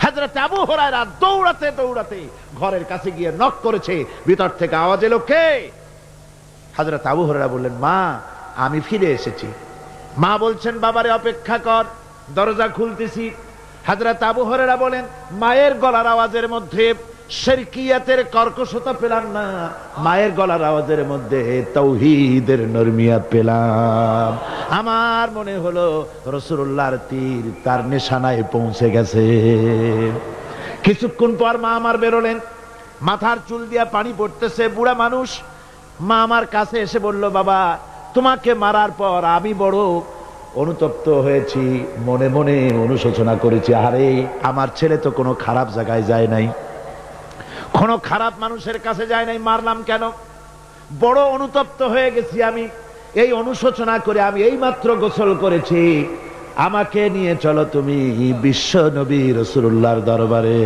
হযরত আবু হুরায়রা দৌড়াতে দৌড়াতে ঘরের কাছে গিয়ে নক করেছে। ভিতর থেকে আওয়াজ এলো, কে? হযরত আবু হুরায়রা বললেন, মা, আমি ফিরে এসেছি। মা বলছেন, বাবারে অপেক্ষা কর, দরজা খুলতেছি। হযরত আবু হুরায়রা বলেন, মায়ের গলার আওয়াজের মধ্যে শিরকিয়াতের কর্কশতা পেলাম না, মায়ের গলার আওয়াজের মধ্যে তাওহীদের নরমিয়াত পেলাম। আমার মনে হলো রাসূলুল্লাহর তীর তার নিশানায় পৌঁছে গেছে। কিছুক্ষণ পর মা আমার বেরোলেন, মাথার চুল দিয়া পানি পড়তেছে, বুড়া মানুষ। মা আমার কাছে এসে বলল, বাবা, তোমাকে মারার পর আমি বড় অনুতপ্ত হয়েছি, মনে মনে অনুশোচনা করেছি, আরে আমার ছেলে তো কোনো খারাপ জায়গায় যায় নাই, কোনো খারাপ মানুষের কাছে যায় নাই, মারলাম কেন? বড় অনুতপ্ত হয়ে গেছি আমি। এই অনুশোচনা করে আমি এই মাত্র গোসল করেছি, আমাকে নিয়ে চলো তুমি বিশ্ব নবী রাসূলুল্লাহর দরবারে।